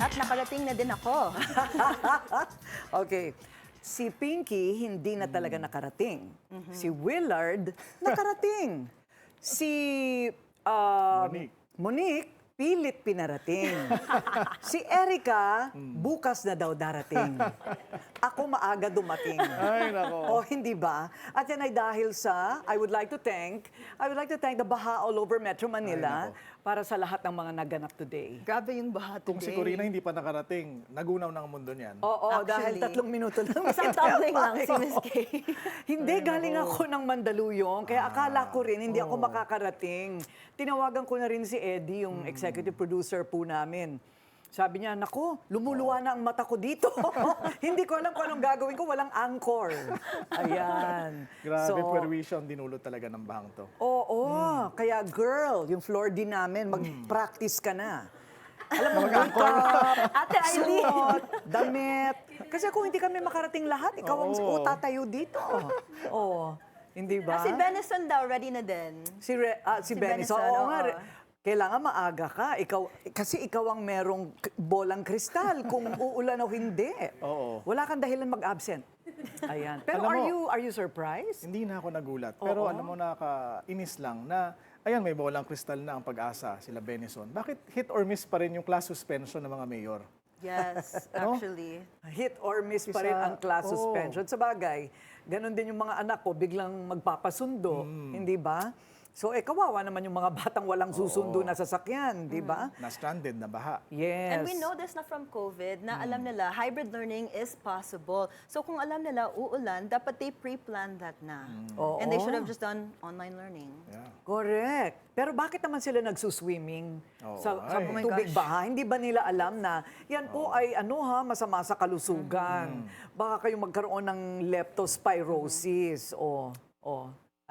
At nakarating na din ako. Okay. Si Pinky, hindi na talaga nakarating. Si Willard, nakarating. Si Monique, pilit pinarating. Si Erica, bukas na daw darating. Ako maaga dumating. Ay, nako. Oh, hindi ba? At yan ay dahil sa, I would like to thank the baha all over Metro Manila para sa lahat ng mga naganap today. Grabe yung baha today. Kung si Corina hindi pa nakarating, nagunaw na ang mundo niyan. Oo, dahil Actually, 3 minuto lang. Isang tumbling lang si Miss Oo. Kay. Hindi, galing ako ng Mandaluyong. Kaya akala ko rin, hindi ako makakarating. Tinawagan ko na rin si Eddie, yung executive producer po namin. Sabi niya, naku, lumuluwa na ang mata ko dito. Hindi ko alam kung anong gagawin ko, walang anchor. Ayan. Grabe, perwisyon, dinulot talaga ng bahang to. Oo, kaya girl, yung floor din namin, mag-practice ka na. Alam mo, Ate Eileen. suot, damit. Kasi kung hindi kami makarating lahat, ikaw ang tatayo dito. Oo, hindi ba? Si Benison daw, ready na din. Si Benison, Benison, oo oo. nga. Kailangan maaga ka. Kasi ikaw ang merong bolang kristal kung uulan o hindi. Oo. Wala kang dahilan mag-absent. Ayan. Pero Alam mo, are you surprised? Hindi na ako nagulat. Pero alam mo, nakakainis lang na, ayan, may bolang kristal na ang Pag-asa, sila Benison. Bakit hit or miss pa rin yung class suspension ng mga mayor? Yes, actually. Hit or miss pa rin ang class suspension. Sa bagay, ganun din yung mga anak ko, biglang magpapasundo. Hindi ba? So, kawawa naman yung mga batang walang susundo na sasakyan, di ba? Na-stranded, na baha. Yes. And we know this na from COVID, na alam nila, hybrid learning is possible. So kung alam nila uulan, dapat they pre-plan that na. And they should have just done online learning. Yeah. Correct. Pero bakit naman sila nagsuswimming sa ay. Oh my tubig gosh. baha? Hindi ba nila alam na yan po ay masama sa kalusugan. Baka kayo magkaroon ng leptospirosis o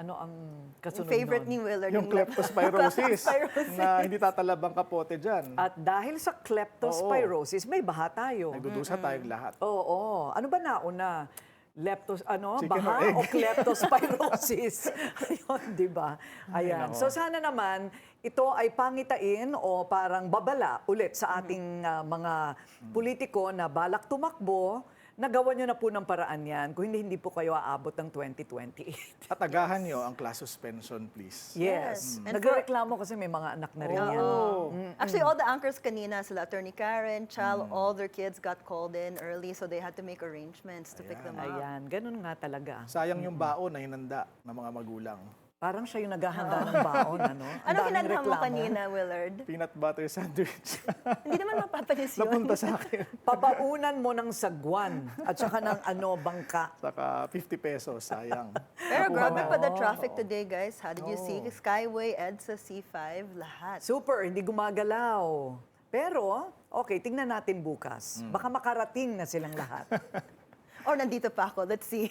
ano ang kasunod Favorite nun? ni Willard. Yung kleptospirosis, Kleptospirosis. na hindi tatalabang kapote dyan. At dahil sa kleptospirosis, may baha tayo. Nagdudusa tayong lahat. Oo. Ano ba nauna? Chicken Baha or egg? o kleptospirosis? Ayun, di ba? Ayan. nako. So sana naman, ito ay pangitain o parang babala ulit sa ating mga politiko na balak tumakbo, nagawa nyo na po ng paraan yan. Kung hindi po kayo aabot ng 2028. At agahan nyo ang class suspension, please. Yes. And Nagreklamo kasi may mga anak na rin yan. Actually, all the anchors kanina, sila Attorney Karen, Chal, all their kids got called in early, so they had to make arrangements to pick them up. Ayan, ganun nga talaga. Sayang yung baon na hinanda ng mga magulang. Parang siya yung naghahanda ng baon, ano? Ang Anong daming hinanda mo reklamo. kanina, Willard? Peanut butter sandwich. Hindi naman mapapanis yun. Napunta sa akin. Pabaunan mo ng sagwan at saka ng bangka. Saka 50 pesos, sayang. Pero grabe pa the traffic today, guys. How did you see? Skyway, EDSA, C5, lahat. Super, hindi gumagalaw. Pero, okay, tingnan natin bukas. Baka makarating na silang lahat. Or nandito pa ako, let's see.